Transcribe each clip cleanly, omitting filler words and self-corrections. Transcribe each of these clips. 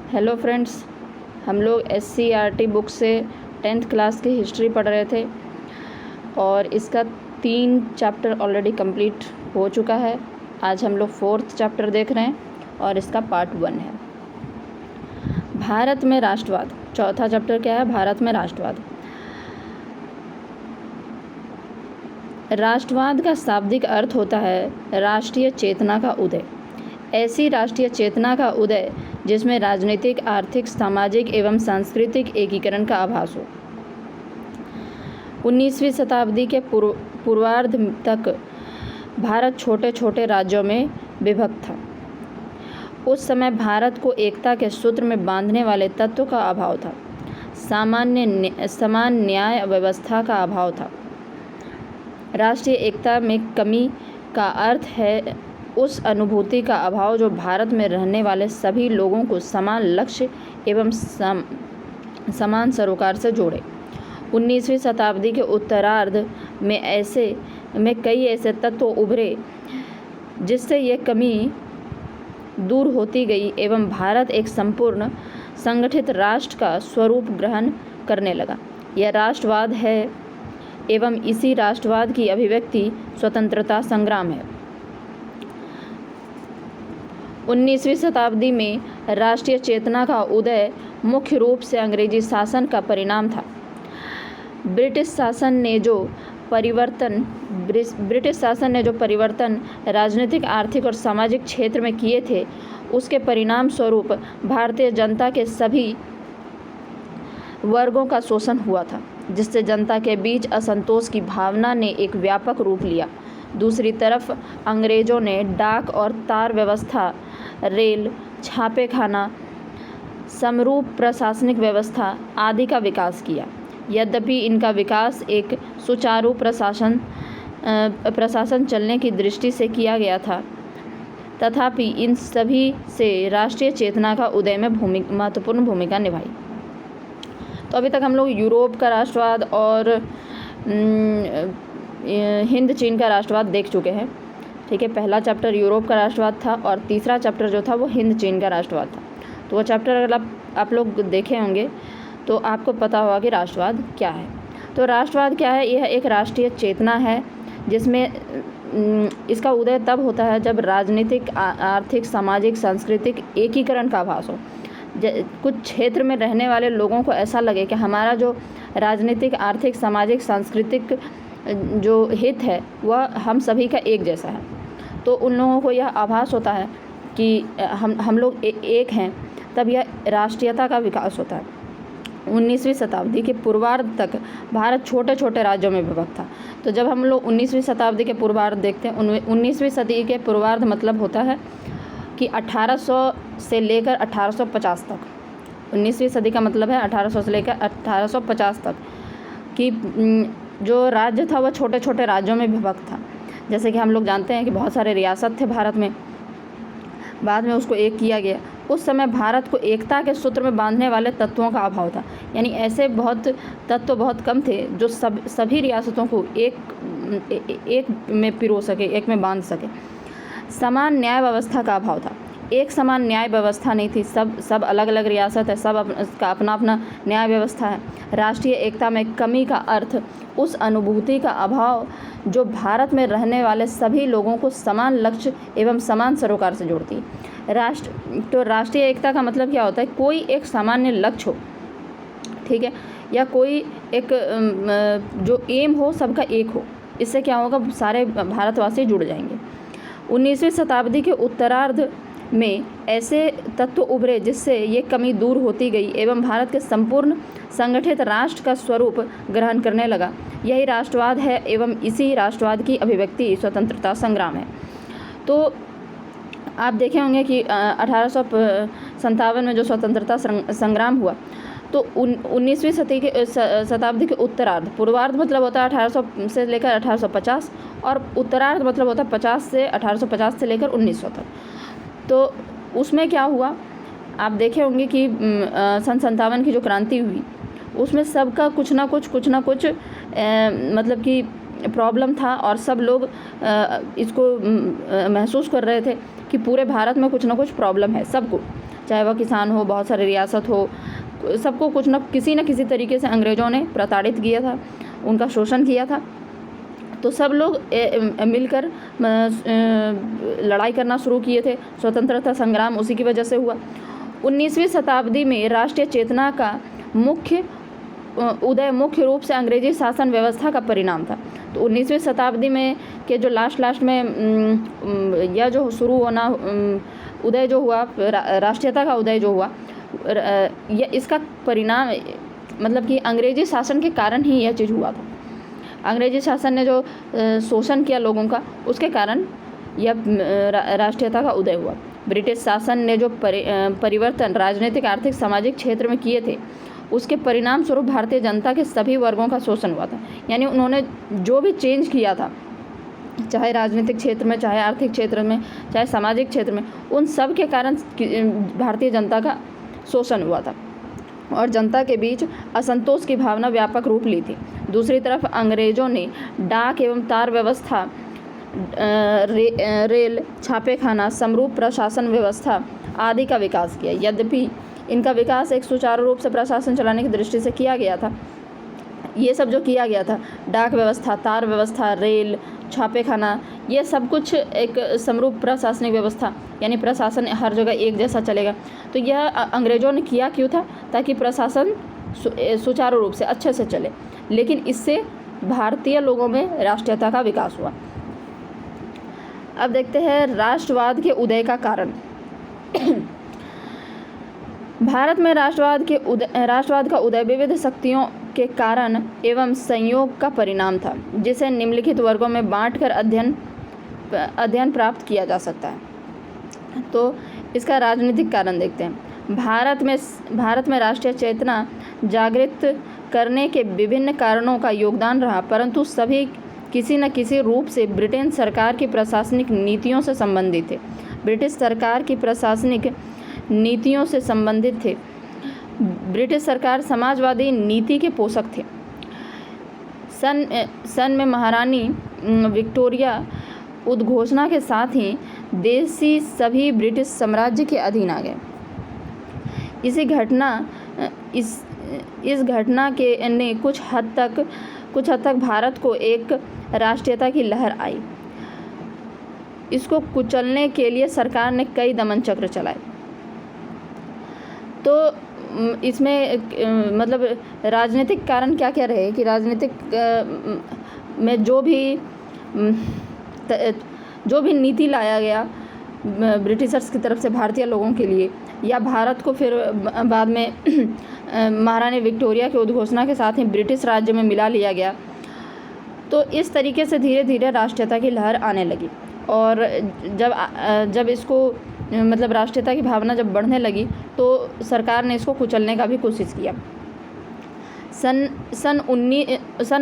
Hello friends, हम लोग SCERT book से 10th क्लास की हिस्ट्री पढ़ रहे थे और इसका 3 चैप्टर ऑलरेडी कंप्लीट हो चुका है। आज हम लोग 4th चैप्टर देख रहे हैं और इसका पार्ट 1 है भारत में राष्ट्रवाद। चौथा चैप्टर क्या है? भारत में राष्ट्रवाद। राष्ट्रवाद का शाब्दिक अर्थ होता है राष्ट्रीय चेतना का उदय। ऐसी राष्ट्रीय चेतना का उदय जिसमें राजनीतिक, आर्थिक, सामाजिक एवं सांस्कृतिक एकीकरण का आभास हो। 19वीं शताब्दी के पूर्वार्ध तक भारत छोटे छोटे राज्यों में विभक्त था। उस समय भारत को एकता के सूत्र में बांधने वाले तत्व का अभाव था। समान न्याय व्यवस्था का अभाव था। राष्ट्रीय एकता में कमी का अर्थ है उस अनुभूति का अभाव जो भारत में रहने वाले सभी लोगों को समान लक्ष्य एवं समान सरोकार से जोड़े। 19वीं शताब्दी के उत्तरार्ध में कई ऐसे तत्व उभरे जिससे ये कमी दूर होती गई एवं भारत एक संपूर्ण संगठित राष्ट्र का स्वरूप ग्रहण करने लगा। यह राष्ट्रवाद है एवं इसी राष्ट्रवाद की अभिव्यक्ति स्वतंत्रता संग्राम है। 19वीं शताब्दी में राष्ट्रीय चेतना का उदय मुख्य रूप से अंग्रेजी शासन का परिणाम था। ब्रिटिश शासन ने जो परिवर्तन राजनीतिक, आर्थिक और सामाजिक क्षेत्र में किए थे, उसके परिणाम स्वरूप भारतीय जनता के सभी वर्गों का शोषण हुआ था, जिससे जनता के बीच असंतोष की भावना ने एक व्यापक रूप लिया। दूसरी तरफ अंग्रेजों ने डाक और तार व्यवस्था, रेल, छापेखाना, समरूप प्रशासनिक व्यवस्था आदि का विकास किया। यद्यपि इनका विकास एक सुचारू प्रशासन चलने की दृष्टि से किया गया था, तथापि इन सभी से राष्ट्रीय चेतना का उदय में महत्वपूर्ण भूमिका निभाई। तो अभी तक हम लोग यूरोप का राष्ट्रवाद और हिंद चीन का राष्ट्रवाद देख चुके हैं। ठीक है, पहला चैप्टर यूरोप का राष्ट्रवाद था और तीसरा चैप्टर जो था वो हिंद चीन का राष्ट्रवाद था। तो वो चैप्टर अगर आप लोग देखे होंगे तो आपको पता होगा कि राष्ट्रवाद क्या है। तो राष्ट्रवाद क्या है? यह एक राष्ट्रीय चेतना है जिसमें इसका उदय तब होता है जब राजनीतिक, आर्थिक, सामाजिक, सांस्कृतिक एकीकरण का आभास हो। कुछ क्षेत्र में रहने वाले लोगों को ऐसा लगे कि हमारा जो राजनीतिक, आर्थिक, सामाजिक, सांस्कृतिक जो हित है वह हम सभी का एक जैसा है। तो उन लोगों को यह आभास होता है कि हम लोग एक हैं, तब यह राष्ट्रीयता का विकास होता है। 19वीं शताब्दी के पूर्वार्ध तक भारत छोटे छोटे राज्यों में विभक्त था। तो जब हम लोग 19वीं शताब्दी के पूर्वार्ध देखते हैं, 19वीं सदी के पूर्वार्ध मतलब होता है कि 1800 से लेकर 1850 तक। 19वीं सदी का मतलब है 1800 से लेकर 1850 तक कि जो राज्य था वह छोटे छोटे राज्यों में विभक्त था। जैसे कि हम लोग जानते हैं कि बहुत सारे रियासत थे भारत में, बाद में उसको एक किया गया। उस समय भारत को एकता के सूत्र में बांधने वाले तत्वों का अभाव था, यानी ऐसे तत्व बहुत कम थे जो सभी रियासतों को एक में पिरो सके, एक में बांध सके। समान न्याय व्यवस्था का अभाव था। एक समान न्याय व्यवस्था नहीं थी, सब अलग अलग रियासत है, सब का अपना अपना न्याय व्यवस्था है। राष्ट्रीय एकता में कमी का अर्थ उस अनुभूति का अभाव जो भारत में रहने वाले सभी लोगों को समान लक्ष्य एवं समान सरोकार से जोड़ती है। राष्ट्रीय एकता का मतलब क्या होता है? कोई एक सामान्य लक्ष्य हो, ठीक है, या कोई एक जो एम हो सबका एक हो। इससे क्या होगा? सारे भारतवासी जुड़ जाएंगे। 19वीं शताब्दी के उत्तरार्ध में ऐसे तत्व उभरे जिससे ये कमी दूर होती गई एवं भारत के संपूर्ण संगठित राष्ट्र का स्वरूप ग्रहण करने लगा। यही राष्ट्रवाद है एवं इसी राष्ट्रवाद की अभिव्यक्ति स्वतंत्रता संग्राम है। तो आप देखे होंगे कि 1857 में जो स्वतंत्रता संग्राम हुआ, तो 19वीं शताब्दी के उत्तरार्ध, पूर्वार्ध मतलब होता है 1800 से लेकर 1850 और उत्तरार्ध मतलब होता है 1850 से लेकर 1900 तक। तो उसमें क्या हुआ? आप देखे होंगे कि सन 57 की जो क्रांति हुई उसमें सबका कुछ ना कुछ मतलब कि प्रॉब्लम था और सब लोग इसको महसूस कर रहे थे कि पूरे भारत में कुछ ना कुछ प्रॉब्लम है सबको, चाहे वह किसान हो, बहुत सारे रियासत हो, सबको कुछ न किसी तरीके से अंग्रेज़ों ने प्रताड़ित किया था, उनका शोषण किया था। तो सब लोग मिलकर लड़ाई करना शुरू किए थे। स्वतंत्रता संग्राम उसी की वजह से हुआ। 19वीं शताब्दी में राष्ट्रीय चेतना का उदय मुख्य रूप से अंग्रेजी शासन व्यवस्था का परिणाम था। तो 19वीं शताब्दी में के जो लास्ट में यह जो शुरू होना उदय जो हुआ, राष्ट्रीयता का उदय जो हुआ, यह इसका परिणाम मतलब कि अंग्रेजी शासन के कारण ही यह चीज़ हुआ था। अंग्रेजी शासन ने जो शोषण किया लोगों का, उसके कारण यह राष्ट्रीयता का उदय हुआ। ब्रिटिश शासन ने जो परिवर्तन राजनीतिक, आर्थिक, सामाजिक क्षेत्र में किए थे, उसके परिणाम स्वरूप भारतीय जनता के सभी वर्गों का शोषण हुआ था। यानी उन्होंने जो भी चेंज किया था, चाहे राजनीतिक क्षेत्र में, चाहे आर्थिक क्षेत्र में, चाहे सामाजिक क्षेत्र में, उन सब के कारण भारतीय जनता का शोषण हुआ था और जनता के बीच असंतोष की भावना व्यापक रूप ली थी। दूसरी तरफ अंग्रेज़ों ने डाक एवं तार व्यवस्था, रेल, छापेखाना, समरूप प्रशासन व्यवस्था आदि का विकास किया। यद्यपि इनका विकास एक सुचारू रूप से प्रशासन चलाने की दृष्टि से किया गया था, ये सब जो किया गया था, डाक व्यवस्था, तार व्यवस्था, रेल, छापेखाना, ये सब कुछ एक समरूप प्रशासनिक व्यवस्था, यानी प्रशासन हर जगह एक जैसा चलेगा। तो यह अंग्रेज़ों ने किया क्यों था? ताकि प्रशासन सुचारू रूप से अच्छे से चले। लेकिन इससे भारतीय लोगों में राष्ट्रीयता का विकास हुआ। अब देखते हैं राष्ट्रवाद के उदय का कारण। भारत में राष्ट्रवाद का उदय विविध शक्तियों के कारण एवं संयोग का परिणाम था, जिसे निम्नलिखित वर्गों में बांटकर अध्ययन प्राप्त किया जा सकता है। तो इसका राजनीतिक कारण देखते हैं। भारत में राष्ट्रीय चेतना जागृत करने के विभिन्न कारणों का योगदान रहा, परंतु सभी किसी न किसी रूप से ब्रिटेन सरकार की प्रशासनिक नीतियों से संबंधित थे। ब्रिटिश सरकार की प्रशासनिक नीतियों से संबंधित थे। ब्रिटिश सरकार समाजवादी नीति के पोषक थे। सन में महारानी विक्टोरिया उद्घोषणा के साथ ही देशी सभी ब्रिटिश साम्राज्य के अधीन आ गए। इस घटना के ने कुछ हद तक भारत को एक राष्ट्रीयता की लहर आई। इसको कुचलने के लिए सरकार ने कई दमन चक्र चलाए। तो इसमें मतलब राजनीतिक कारण क्या क्या रहे कि राजनीतिक में जो भी नीति लाया गया ब्रिटिशर्स की तरफ से भारतीय लोगों के लिए, या भारत को फिर बाद में महारानी विक्टोरिया की उद्घोषणा के साथ ही ब्रिटिश राज्य में मिला लिया गया। तो इस तरीके से धीरे धीरे राष्ट्रीयता की लहर आने लगी। और जब इसको मतलब राष्ट्रीयता की भावना जब बढ़ने लगी, तो सरकार ने इसको कुचलने का भी कोशिश किया। सन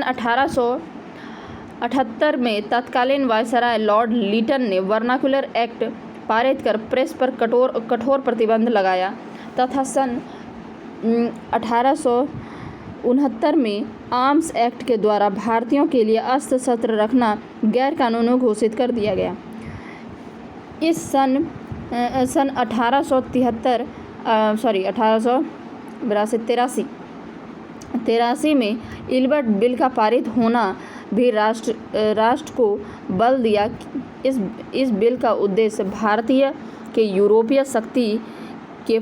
1878 में तत्कालीन वायसराय लॉर्ड लीटन ने वर्नाकुलर एक्ट पारित कर प्रेस पर कठोर प्रतिबंध लगाया तथा सन 1869 में आर्म्स एक्ट के द्वारा भारतीयों के लिए अस्त्र शस्त्र रखना गैर कानूनी घोषित कर दिया गया। इस सन 1883 में इल्बर्ट बिल का पारित होना भी राष्ट्र को बल दिया। इस बिल का उद्देश्य भारतीय के यूरोपीय शक्ति के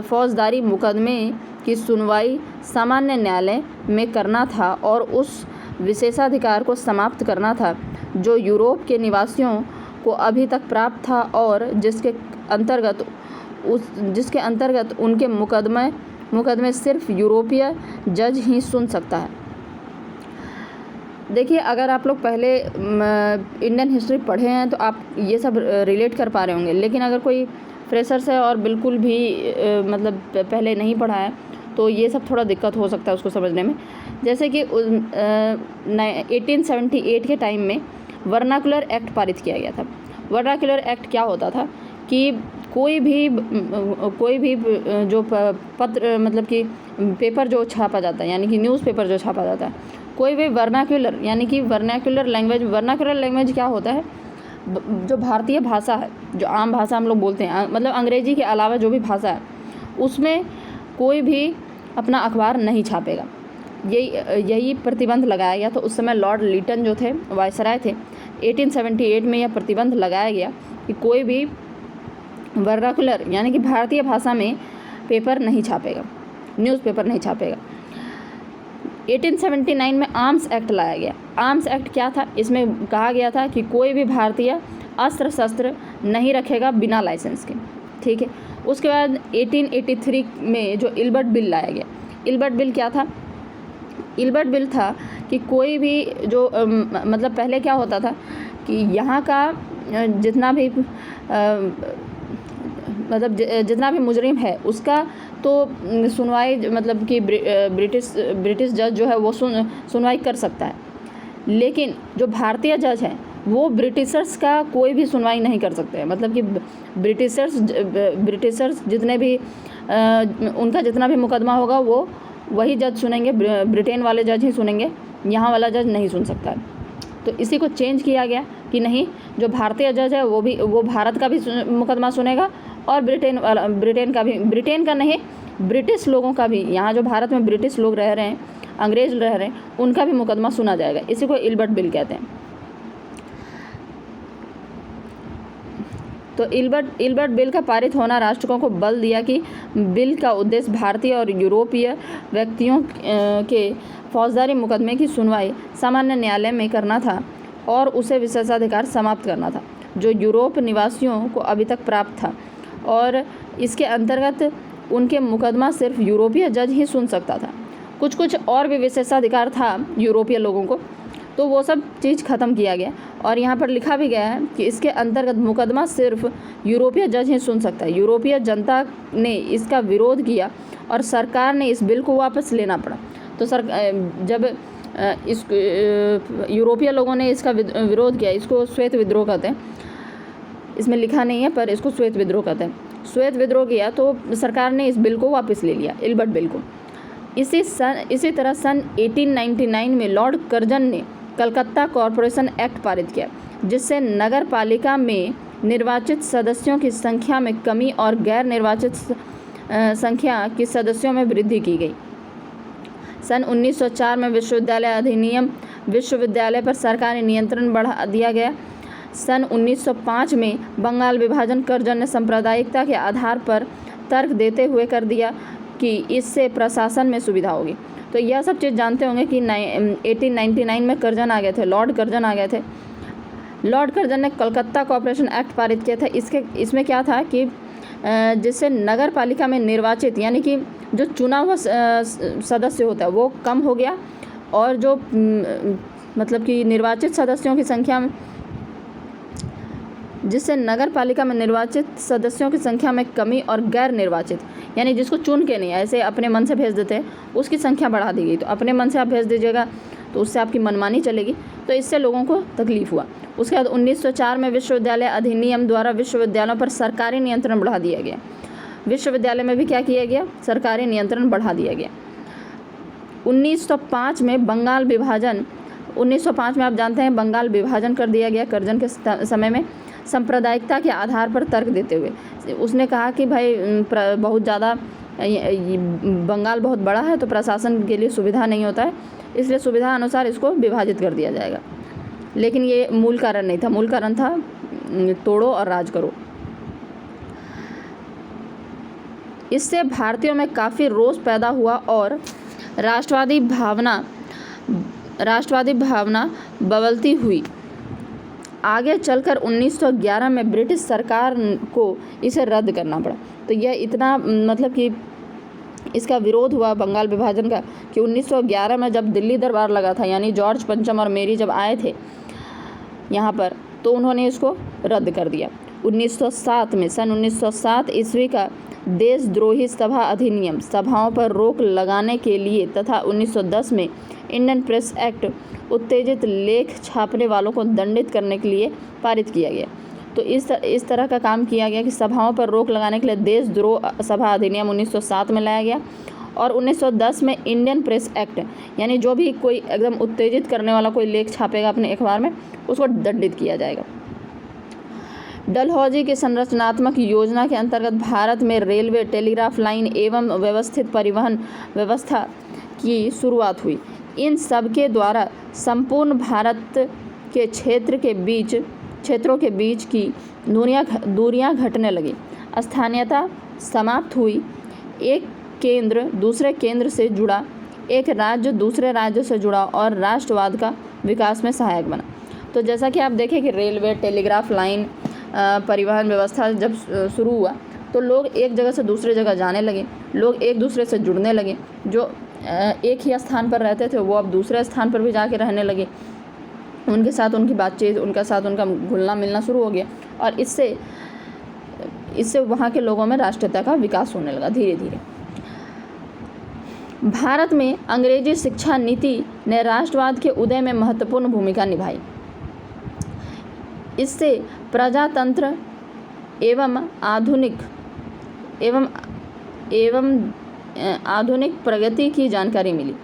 फौजदारी मुकदमे की सुनवाई सामान्य न्यायालय में करना था और उस विशेषाधिकार को समाप्त करना था जो यूरोप के निवासियों को अभी तक प्राप्त था और जिसके अंतर्गत उनके मुकदमे सिर्फ यूरोपीय जज ही सुन सकता है। देखिए, अगर आप लोग पहले इंडियन हिस्ट्री पढ़े हैं तो आप ये सब रिलेट कर पा रहे होंगे, लेकिन अगर कोई फ्रेशर्स है और बिल्कुल भी मतलब पहले नहीं पढ़ा है तो ये सब थोड़ा दिक्कत हो सकता है उसको समझने में। जैसे कि 1878 के टाइम में वर्नाकुलर एक्ट पारित किया गया था। वर्नाकुलर एक्ट क्या होता था कि कोई भी जो पत्र मतलब कि पेपर जो छापा जाता है, यानी कि न्यूज़पेपर जो छापा जाता है, कोई भी वर्नाकुलर यानी कि वर्नाकुलर लैंग्वेज क्या होता है? जो भारतीय भाषा है, जो आम भाषा हम लोग बोलते हैं, मतलब अंग्रेजी के अलावा जो भी भाषा है उसमें कोई भी अपना अखबार नहीं छापेगा। यही प्रतिबंध लगाया गया। तो उस समय लॉर्ड लिटन जो थे वायसराय थे, 1878 में यह प्रतिबंध लगाया गया कि कोई भी वर्नाकुलर यानी कि भारतीय भाषा में पेपर नहीं छापेगा, न्यूज़पेपर नहीं छापेगा। 1879 में आर्म्स एक्ट लाया गया। आर्म्स एक्ट क्या था? इसमें कहा गया था कि कोई भी भारतीय अस्त्र शस्त्र नहीं रखेगा बिना लाइसेंस के, ठीक है। उसके बाद 1883 में जो इल्बर्ट बिल लाया गया। इल्बर्ट बिल क्या था? इल्बर्ट बिल था कि कोई भी जो मतलब पहले क्या होता था कि यहाँ का जितना भी मतलब जितना भी मुजरिम है उसका तो सुनवाई मतलब कि ब्रिटिश जज जो है वो सुनवाई कर सकता है, लेकिन जो भारतीय जज हैं वो ब्रिटिशर्स का कोई भी सुनवाई नहीं कर सकते हैं। मतलब कि ब्रिटिशर्स जितने भी उनका जितना भी मुकदमा होगा वो वही जज सुनेंगे, ब्रिटेन वाले जज ही सुनेंगे, यहाँ वाला जज नहीं सुन सकता है। तो इसी को चेंज किया गया कि नहीं, जो भारतीय जज है वो भारत का भी मुकदमा सुनेगा और ब्रिटेन का नहीं, ब्रिटिश लोगों का भी, यहाँ जो भारत में ब्रिटिश लोग रह रहे हैं, अंग्रेज रह रहे हैं, उनका भी मुकदमा सुना जाएगा। इसी को इल्बर्ट बिल कहते हैं। तो इल्बर्ट बिल का पारित होना राष्ट्रकों को बल दिया कि बिल का उद्देश्य भारतीय और यूरोपीय व्यक्तियों के फौजदारी मुकदमे की सुनवाई सामान्य न्यायालय में करना था और उसे विशेषाधिकार समाप्त करना था जो यूरोप निवासियों को अभी तक प्राप्त था, और इसके अंतर्गत उनके मुकदमा सिर्फ यूरोपीय जज ही सुन सकता था। कुछ और भी विशेषाधिकार था यूरोपीय लोगों को, तो वो सब चीज़ ख़त्म किया गया। और यहाँ पर लिखा भी गया है कि इसके अंतर्गत मुकदमा सिर्फ यूरोपीय जज ही सुन सकता है। यूरोपीय जनता ने इसका विरोध किया और सरकार ने इस बिल को वापस लेना पड़ा। तो जब इस यूरोपीय लोगों ने इसका विरोध किया, इसको श्वेत विद्रोह कहते हैं, इसमें लिखा नहीं है पर इसको श्वेत विद्रोह कहते हैं। श्वेत विद्रोह किया तो सरकार ने इस बिल को वापस ले लिया, इल्बर्ट बिल को। इसी तरह सन 1899 में लॉर्ड कर्जन ने कलकत्ता कॉरपोरेशन एक्ट पारित किया, जिससे नगर पालिका में निर्वाचित सदस्यों की संख्या में कमी और गैर निर्वाचित संख्या की सदस्यों में वृद्धि की गई। सन 1904 में विश्वविद्यालय अधिनियम, विश्वविद्यालय पर सरकारी नियंत्रण बढ़ा दिया गया। सन 1905 में बंगाल विभाजन कर्जन ने सांप्रदायिकता के आधार पर तर्क देते हुए कर दिया कि इससे प्रशासन में सुविधा होगी। तो यह सब चीज़ जानते होंगे कि 1899 में कर्जन आ गए थे, लॉर्ड कर्जन आ गए थे। लॉर्ड कर्जन ने कलकत्ता कॉरपोरेशन एक्ट पारित किया था। इसमें क्या था कि जिससे नगर पालिका में निर्वाचित यानी कि जो चुना हुआ सदस्य होता है वो कम हो गया, और जो मतलब कि निर्वाचित सदस्यों की संख्या में, जिससे नगर पालिका में निर्वाचित सदस्यों की संख्या में कमी और गैर निर्वाचित यानी जिसको चुन के नहीं, ऐसे अपने मन से भेज देते हैं, उसकी संख्या बढ़ा दी गई। तो अपने मन से आप भेज दीजिएगा तो उससे आपकी मनमानी चलेगी, तो इससे लोगों को तकलीफ हुआ। उसके बाद 1904 में विश्वविद्यालय अधिनियम द्वारा विश्वविद्यालयों पर सरकारी नियंत्रण बढ़ा दिया गया। विश्वविद्यालय में भी क्या किया गया? सरकारी नियंत्रण बढ़ा दिया गया। 1905 में बंगाल विभाजन, 1905 में आप जानते हैं बंगाल विभाजन कर दिया गया कर्जन के समय में, सांप्रदायिकता के आधार पर तर्क देते हुए। उसने कहा कि भाई बहुत ज़्यादा बंगाल बहुत बड़ा है तो प्रशासन के लिए सुविधा नहीं होता है, इसलिए सुविधा अनुसार इसको विभाजित कर दिया जाएगा। लेकिन ये मूल कारण नहीं था, मूल कारण था तोड़ो और राज करो। इससे भारतीयों में काफ़ी रोष पैदा हुआ और राष्ट्रवादी भावना बबलती हुई। आगे चलकर 1911 में ब्रिटिश सरकार को इसे रद्द करना पड़ा। तो यह इतना मतलब कि इसका विरोध हुआ बंगाल विभाजन का कि 1911 में जब दिल्ली दरबार लगा था, यानी जॉर्ज पंचम और मेरी जब आए थे यहाँ पर, तो उन्होंने इसको रद्द कर दिया। 1907 में, सन 1907 ईस्वी का देशद्रोही सभा अधिनियम सभाओं पर रोक लगाने के लिए तथा 1910 में इंडियन प्रेस एक्ट उत्तेजित लेख छापने वालों को दंडित करने के लिए पारित किया गया। तो इस तरह का काम किया गया कि सभाओं पर रोक लगाने के लिए देशद्रोह सभा अधिनियम 1907 में लाया गया, और 1910 में इंडियन प्रेस एक्ट, यानी जो भी कोई एकदम उत्तेजित करने वाला कोई लेख छापेगा अपने अखबार में उसको दंडित किया जाएगा। डलहौजी की संरचनात्मक योजना के अंतर्गत भारत में रेलवे, टेलीग्राफ लाइन एवं व्यवस्थित परिवहन व्यवस्था की शुरुआत हुई। इन सब के द्वारा संपूर्ण भारत के क्षेत्रों के बीच की दूरियां घटने लगी, स्थानीयता समाप्त हुई, एक केंद्र दूसरे केंद्र से जुड़ा, एक राज्य दूसरे राज्य से जुड़ा और राष्ट्रवाद का विकास में सहायक बना। तो जैसा कि आप देखें कि रेलवे, टेलीग्राफ लाइन, परिवहन व्यवस्था जब शुरू हुआ तो लोग एक जगह से दूसरे जगह जाने लगे, लोग एक दूसरे से जुड़ने लगे, जो एक ही स्थान पर रहते थे वो अब दूसरे स्थान पर भी जाके रहने लगे, उनके साथ उनकी बातचीत, उनके साथ उनका घुलना मिलना शुरू हो गया और इससे वहाँ के लोगों में राष्ट्रीयता का विकास होने लगा धीरे धीरे। भारत में अंग्रेजी शिक्षा नीति ने राष्ट्रवाद के उदय में महत्वपूर्ण भूमिका निभाई। इससे प्रजातंत्र एवं आधुनिक प्रगति की जानकारी मिली।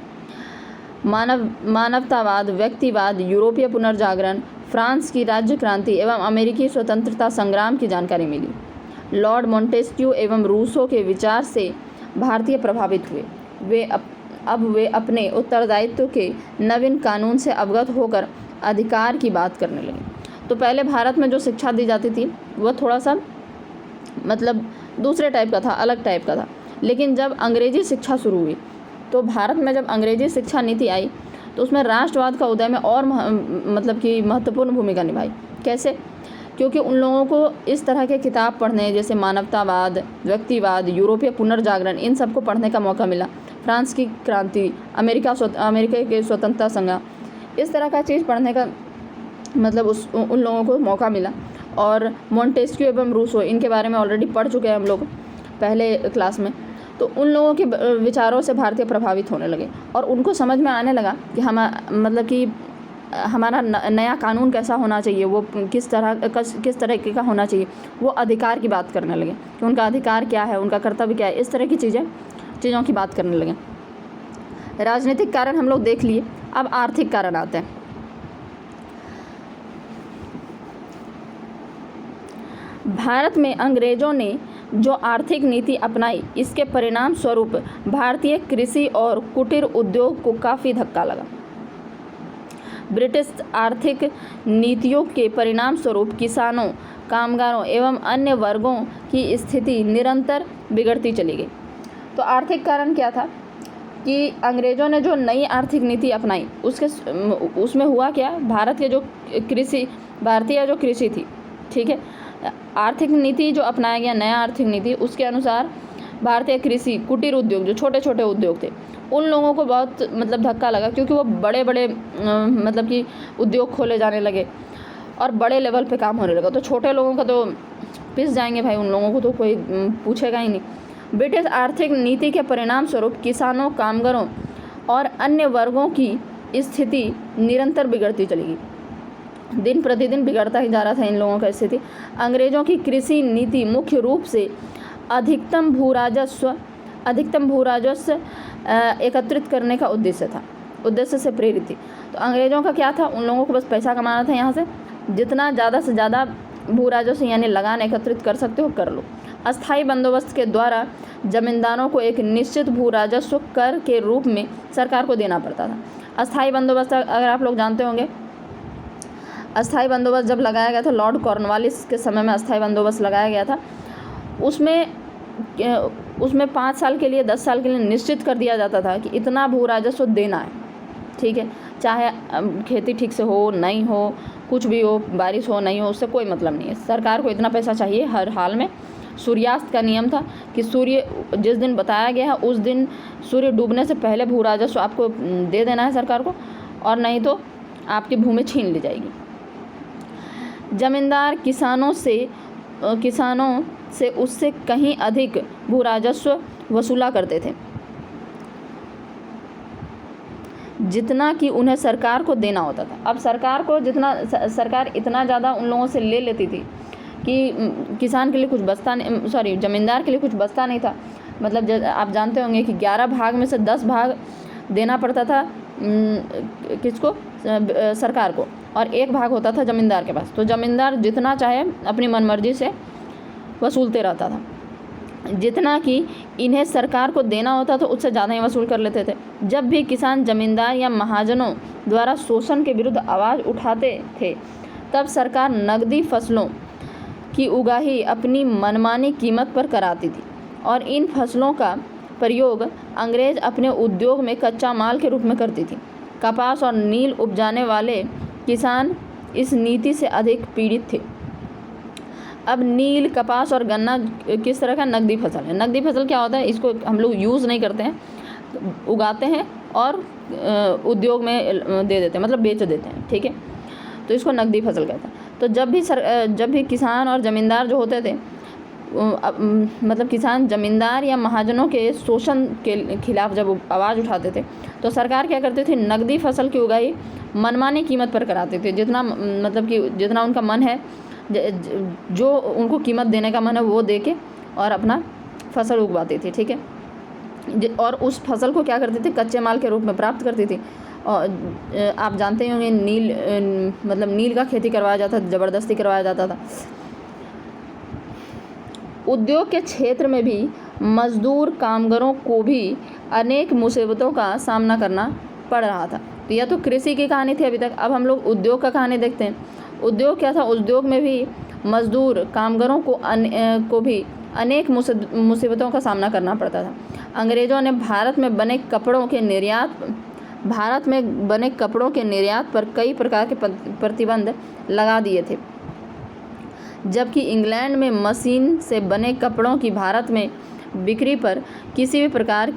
मानवतावाद, व्यक्तिवाद, यूरोपीय पुनर्जागरण, फ्रांस की राज्य क्रांति एवं अमेरिकी स्वतंत्रता संग्राम की जानकारी मिली। लॉर्ड मोंटेस्क्यू एवं रूसो के विचार से भारतीय प्रभावित हुए। वे अपने उत्तरदायित्व के नवीन कानून से अवगत होकर अधिकार की बात करने लगे। तो पहले भारत में जो शिक्षा दी जाती थी वह थोड़ा सा मतलब दूसरे टाइप का था, अलग टाइप का था। लेकिन जब अंग्रेजी शिक्षा शुरू हुई तो भारत में जब अंग्रेजी शिक्षा नीति आई तो उसमें राष्ट्रवाद का उदय में और मतलब कि महत्वपूर्ण भूमिका निभाई। कैसे? क्योंकि उन लोगों को इस तरह के किताब पढ़ने, जैसे मानवतावाद, व्यक्तिवाद, यूरोपीय पुनर्जागरण, इन सबको पढ़ने का मौका मिला। फ्रांस की क्रांति, अमेरिका के स्वतंत्रता संग्राम, इस तरह का चीज़ पढ़ने का मतलब उन लोगों को मौका मिला। और मोंटेस्क्यू एवं रूसो, इनके बारे में ऑलरेडी पढ़ चुके हैं हम लोग पहले क्लास में। तो उन लोगों के विचारों से भारतीय प्रभावित होने लगे और उनको समझ में आने लगा कि हमारा नया कानून कैसा होना चाहिए, वो किस तरह का होना चाहिए। वो अधिकार की बात करने लगे कि उनका अधिकार क्या है, उनका कर्तव्य क्या है, इस तरह की चीज़ों की बात करने लगे। राजनीतिक कारण हम लोग देख लिए, अब आर्थिक कारण आते हैं। भारत में अंग्रेजों ने जो आर्थिक नीति अपनाई, इसके परिणाम स्वरूप भारतीय कृषि और कुटीर उद्योग को काफ़ी धक्का लगा। ब्रिटिश आर्थिक नीतियों के परिणाम स्वरूप किसानों, कामगारों एवं अन्य वर्गों की स्थिति निरंतर बिगड़ती चली गई। तो आर्थिक कारण क्या था कि अंग्रेज़ों ने जो नई आर्थिक नीति अपनाई उसमें हुआ क्या, भारतीय जो कृषि थी, ठीक है, आर्थिक नीति जो अपनाया गया, नया आर्थिक नीति, उसके अनुसार भारतीय कृषि, कुटीर उद्योग, जो छोटे छोटे उद्योग थे, उन लोगों को बहुत मतलब धक्का लगा, क्योंकि वो बड़े बड़े मतलब कि उद्योग खोले जाने लगे और बड़े लेवल पे काम होने लगा। तो छोटे लोगों का तो पिस जाएंगे भाई, उन लोगों को तो कोई पूछेगा ही नहीं। ब्रिटिश आर्थिक नीति के परिणाम स्वरूप किसानों, कामगारों और अन्य वर्गों की स्थिति निरंतर बिगड़ती चली गई, दिन प्रतिदिन बिगड़ता ही जा रहा था इन लोगों का स्थिति। अंग्रेज़ों की कृषि नीति मुख्य रूप से अधिकतम भू राजस्व एकत्रित करने का उद्देश्य से प्रेरित थी। तो अंग्रेज़ों का क्या था, उन लोगों को बस पैसा कमाना था, यहाँ से जितना ज़्यादा से ज़्यादा भू राजस्व यानी लगान एकत्रित कर सकते हो कर लो। अस्थायी बंदोबस्त के द्वारा जमींदारों को एक निश्चित भू राजस्व कर के रूप में सरकार को देना पड़ता था। अस्थायी बंदोबस्त अगर आप लोग जानते होंगे, अस्थायी बंदोबस्त जब लगाया गया था, लॉर्ड कॉर्नवालिस के समय में अस्थायी बंदोबस्त लगाया गया था, उसमें 5 साल के लिए, 10 साल के लिए निश्चित कर दिया जाता था कि इतना भू राजस्व देना है, ठीक है, चाहे खेती ठीक से हो नहीं हो, कुछ भी हो, बारिश हो नहीं हो, उससे कोई मतलब नहीं है, सरकार को इतना पैसा चाहिए हर हाल में। सूर्यास्त का नियम था कि सूर्य जिस दिन बताया गया है उस दिन सूर्य डूबने से पहले भू राजस्व आपको दे देना है सरकार को, और नहीं तो आपकी भूमि छीन ली जाएगी। जमींदार किसानों से उससे कहीं अधिक भू राजस्व वसूला करते थे जितना कि उन्हें सरकार को देना होता था। अब सरकार इतना ज़्यादा उन लोगों से ले लेती थी कि किसान के लिए कुछ बचता नहीं, जमींदार के लिए कुछ बचता नहीं था। मतलब आप जानते होंगे कि 11 भाग में से 10 भाग देना पड़ता था किसको, सरकार को, और एक भाग होता था ज़मींदार के पास। तो ज़मींदार जितना चाहे अपनी मनमर्जी से वसूलते रहता था, जितना कि इन्हें सरकार को देना होता तो उससे ज़्यादा ही वसूल कर लेते थे। जब भी किसान ज़मींदार या महाजनों द्वारा शोषण के विरुद्ध आवाज़ उठाते थे, तब सरकार नकदी फसलों की उगाही अपनी मनमानी कीमत पर कराती थी और इन फसलों का प्रयोग अंग्रेज अपने उद्योग में कच्चा माल के रूप में करती थी। कपास और नील उपजाने वाले किसान इस नीति से अधिक पीड़ित थे। अब नील, कपास और गन्ना किस तरह का नकदी फसल है। नकदी फसल क्या होता है, इसको हम लोग यूज़ नहीं करते हैं, उगाते हैं और उद्योग में दे देते हैं, मतलब बेच देते हैं, ठीक है, तो इसको नकदी फसल कहते हैं। तो जब भी किसान और ज़मींदार जो होते थे, मतलब किसान ज़मींदार या महाजनों के शोषण के खिलाफ जब आवाज़ उठाते थे, तो सरकार क्या करती थी, नकदी फसल की उगाही मनमानी कीमत पर कराती थी। जितना मतलब कि जितना उनका मन है, जो उनको कीमत देने का मन है वो दे के और अपना फसल उगवाती थी, ठीक है। और उस फसल को क्या करती थी, कच्चे माल के रूप में प्राप्त करती थी। और आप जानते होंगे मतलब नील का खेती करवाया जाता था, ज़बरदस्ती करवाया जाता था। उद्योग के क्षेत्र में भी मजदूर कामगारों को भी अनेक मुसीबतों का सामना करना पड़ रहा था। तो यह तो कृषि की कहानी थी अभी तक। अब हम लोग उद्योग का कहानी देखते हैं। उद्योग क्या था, उद्योग में भी मजदूर कामगारों को भी अनेक मुसीबतों का सामना करना पड़ता था। अंग्रेज़ों ने भारत में बने कपड़ों के निर्यात पर कई प्रकार के प्रतिबंध लगा दिए थे, जबकि इंग्लैंड में मशीन से बने कपड़ों की भारत में बिक्री पर किसी भी प्रकार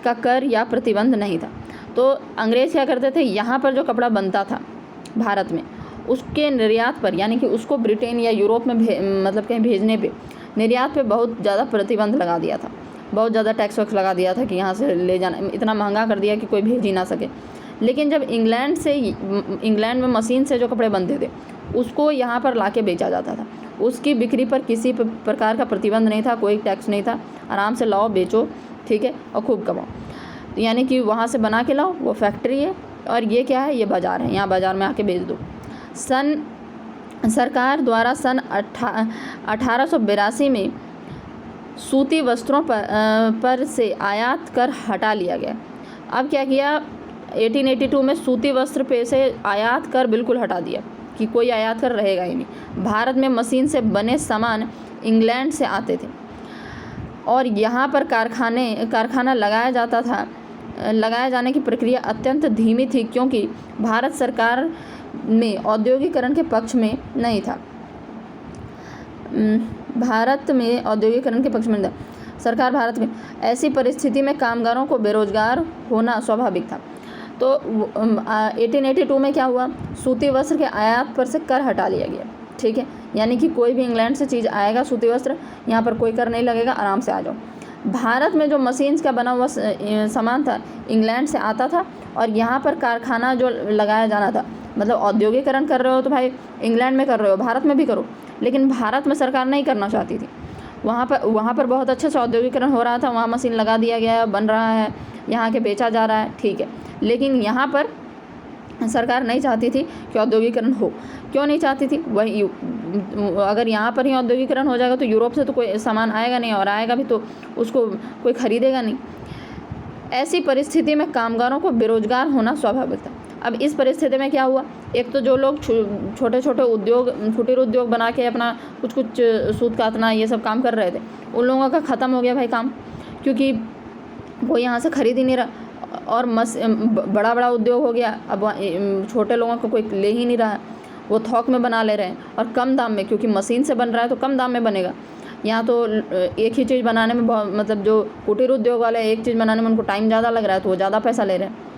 का कर या प्रतिबंध नहीं था। तो अंग्रेज़ क्या करते थे, यहाँ पर जो कपड़ा बनता था भारत में, उसके निर्यात पर, यानी कि उसको ब्रिटेन या यूरोप में मतलब कहीं भेजने पे, निर्यात पे बहुत ज़्यादा प्रतिबंध लगा दिया था, बहुत ज़्यादा टैक्स वैक्स लगा दिया था कि यहाँ से ले जाना, इतना महंगा कर दिया कि कोई भेज ही ना सके। लेकिन जब इंग्लैंड में मशीन से जो कपड़े बनते थे, उसको यहाँ पर ला के बेचा जाता था। उसकी बिक्री पर किसी प्रकार का प्रतिबंध नहीं था, कोई टैक्स नहीं था, आराम से लाओ, बेचो, ठीक है, और खूब कमाओ। यानी कि वहाँ से बना के लाओ, वो फैक्ट्री है और ये क्या है, ये बाज़ार है, यहाँ बाज़ार में आके बेच दो। सरकार द्वारा सन 1882 में सूती वस्त्रों पर से आयात कर हटा लिया गया। अब क्या किया, 1882 में सूती वस्त्र पे से आयात कर बिल्कुल हटा दिया कि कोई आयात कर रहेगा ही नहीं। भारत में मशीन से बने सामान इंग्लैंड से आते थे और यहाँ पर कारखाना लगाया जाने की प्रक्रिया अत्यंत धीमी थी, क्योंकि भारत सरकार में औद्योगिकरण के पक्ष में नहीं था। सरकार भारत में ऐसी परिस्थिति में कामगारों को बेरोजगार होना स्वाभाविक था। तो 1882 में क्या हुआ, सूती वस्त्र के आयात पर से कर हटा लिया गया, ठीक है, यानी कि कोई भी इंग्लैंड से चीज़ आएगा सूती वस्त्र, यहाँ पर कोई कर नहीं लगेगा, आराम से आ जाओ। भारत में जो मशीन्स का बना हुआ सामान था इंग्लैंड से आता था और यहाँ पर कारखाना जो लगाया जाना था, मतलब औद्योगिकरण कर रहे हो तो भाई इंग्लैंड में कर रहे हो, भारत में भी करो। लेकिन भारत में सरकार नहीं करना चाहती थी। वहाँ पर बहुत अच्छे से औद्योगिकरण हो रहा था, वहाँ मशीन लगा दिया गया है, बन रहा है, यहाँ के बेचा जा रहा है, ठीक है। लेकिन यहाँ पर सरकार नहीं चाहती थी कि औद्योगिकरण हो। क्यों नहीं चाहती थी, वही अगर यहाँ पर ही औद्योगिकरण हो जाएगा तो यूरोप से तो कोई सामान आएगा नहीं, और आएगा भी तो उसको कोई ख़रीदेगा नहीं। ऐसी परिस्थिति में कामगारों को बेरोजगार होना स्वाभाविक था। अब इस परिस्थिति में क्या हुआ, एक तो जो लोग छोटे छोटे उद्योग, कुटीर उद्योग बना के अपना कुछ सूत काटना ये सब काम कर रहे थे, उन लोगों का ख़त्म हो गया भाई काम, क्योंकि कोई यहाँ से ख़रीद ही नहीं रहा। और बड़ा बड़ा उद्योग हो गया, अब छोटे लोगों को कोई ले ही नहीं रहा, वो थोक में बना ले रहे हैं और कम दाम में, क्योंकि मशीन से बन रहा है तो कम दाम में बनेगा। यहाँ तो एक ही चीज़ बनाने में बहुत, मतलब जो कुटीर उद्योग वाले एक चीज़ बनाने में उनको टाइम ज़्यादा लग रहा है तो वो ज़्यादा पैसा ले रहे हैं।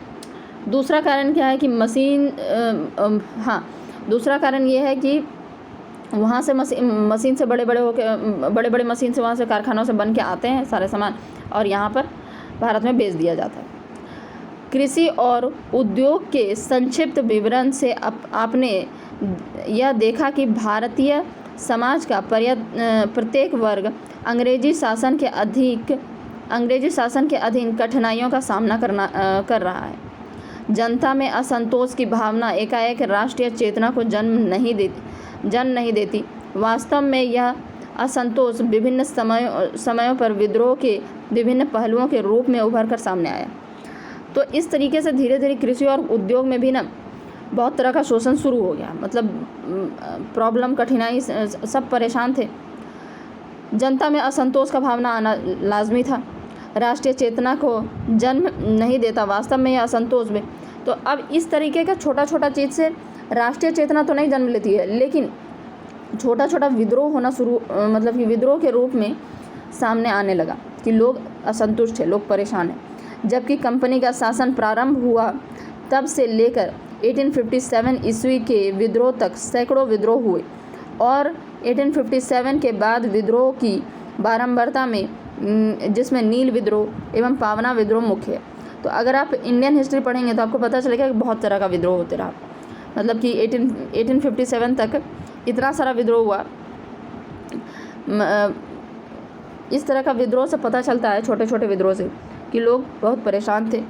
दूसरा कारण क्या है कि दूसरा कारण ये है कि वहाँ से मशीन से बड़े मशीन से वहाँ से कारखानों से बन के आते हैं सारे सामान और यहाँ पर भारत में बेच दिया जाता है। कृषि और उद्योग के संक्षिप्त विवरण से आपने यह देखा कि भारतीय समाज का प्रत्येक वर्ग अंग्रेजी शासन के अधीन कठिनाइयों का सामना कर रहा है। जनता में असंतोष की भावना एकाएक राष्ट्रीय चेतना को जन्म नहीं देती। वास्तव में यह असंतोष विभिन्न समयों पर विद्रोह के विभिन्न पहलुओं के रूप में उभर कर सामने आया। तो इस तरीके से धीरे धीरे कृषि और उद्योग में भी ना बहुत तरह का शोषण शुरू हो गया। मतलब प्रॉब्लम, कठिनाई, सब परेशान थे। जनता में असंतोष का भावना आना लाजमी था। राष्ट्रीय चेतना को जन्म नहीं देता। वास्तव में यह असंतोष में, तो अब इस तरीके का छोटा छोटा चीज़ से राष्ट्रीय चेतना तो नहीं जन्म लेती है, लेकिन छोटा छोटा विद्रोह होना शुरू, मतलब कि विद्रोह के रूप में सामने आने लगा कि लोग असंतुष्ट हैं, लोग परेशान हैं। जबकि कंपनी का शासन प्रारंभ हुआ तब से लेकर 1857 ईस्वी के विद्रोह तक सैकड़ों विद्रोह हुए और 1857 के बाद विद्रोह की बारंबारता में, जिसमें नील विद्रोह एवं पावना विद्रोह मुख्य है। तो अगर आप इंडियन हिस्ट्री पढ़ेंगे तो आपको पता चलेगा कि बहुत तरह का विद्रोह होते रहा। मतलब कि 1857 तक इतना सारा विद्रोह हुआ। इस तरह का विद्रोह से पता चलता है, छोटे छोटे विद्रोह से, कि लोग बहुत परेशान थे।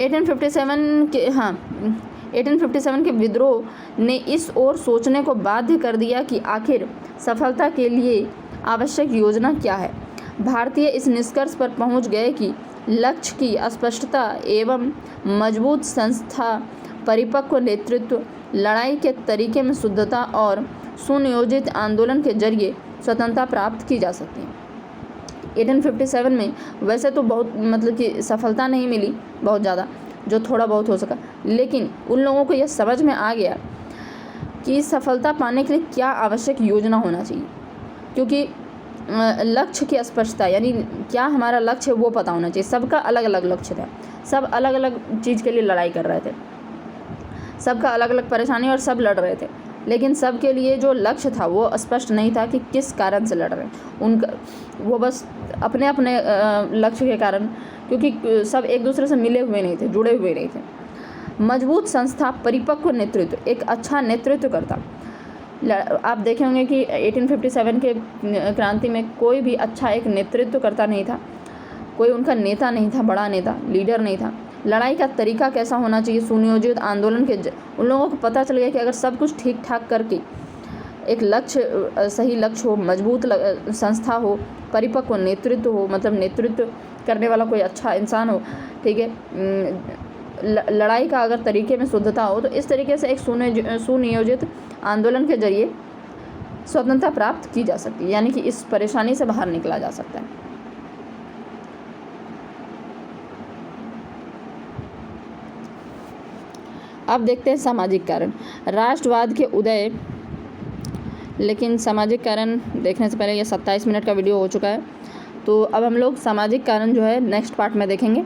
1857 के विद्रोह ने इस ओर सोचने को बाध्य कर दिया कि आखिर सफलता के लिए आवश्यक योजना क्या है। भारतीय इस निष्कर्ष पर पहुंच गए कि लक्ष्य की स्पष्टता एवं मजबूत संस्था, परिपक्व नेतृत्व, लड़ाई के तरीके में शुद्धता और सुनियोजित आंदोलन के जरिए स्वतंत्रता प्राप्त की जा सकती है। 1857 में वैसे तो बहुत, मतलब कि सफलता नहीं मिली बहुत ज़्यादा, जो थोड़ा बहुत हो सका, लेकिन उन लोगों को यह समझ में आ गया कि सफलता पाने के लिए क्या आवश्यक योजना होना चाहिए। क्योंकि लक्ष्य की स्पष्टता, यानी क्या हमारा लक्ष्य है वो पता होना चाहिए। सबका अलग अलग लक्ष्य था, सब अलग अलग चीज़ के लिए लड़ाई कर रहे थे, सबका अलग अलग परेशानी और सब लड़ रहे थे, लेकिन सबके लिए जो लक्ष्य था वो स्पष्ट नहीं था कि किस कारण से लड़ रहे हैं। उनका वो बस अपने अपने लक्ष्य के कारण, क्योंकि सब एक दूसरे से मिले हुए नहीं थे, जुड़े हुए नहीं थे। मजबूत संस्था, परिपक्व नेतृत्व, एक अच्छा नेतृत्व करता। आप देखे होंगे कि 1857 के क्रांति में कोई भी अच्छा एक नेतृत्व करता नहीं था, कोई उनका नेता नहीं था, बड़ा नेता, लीडर नहीं था। लड़ाई का तरीका कैसा होना चाहिए, सुनियोजित आंदोलन के उन लोगों को पता चल गया कि अगर सब कुछ ठीक ठाक करके एक लक्ष्य, सही लक्ष्य हो, मजबूत संस्था हो, परिपक्व नेतृत्व हो, मतलब नेतृत्व करने वाला कोई अच्छा इंसान हो, ठीक है, लड़ाई का अगर तरीके में शुद्धता हो, तो इस तरीके से एक सुनियोजित आंदोलन के जरिए स्वतंत्रता प्राप्त की जा सकती है, यानी कि इस परेशानी से बाहर निकला जा सकता है। अब देखते हैं सामाजिक कारण, राष्ट्रवाद के उदय। लेकिन सामाजिक कारण देखने से पहले ये 27 मिनट का वीडियो हो चुका है, तो अब हम लोग सामाजिक कारण जो है नेक्स्ट पार्ट में देखेंगे।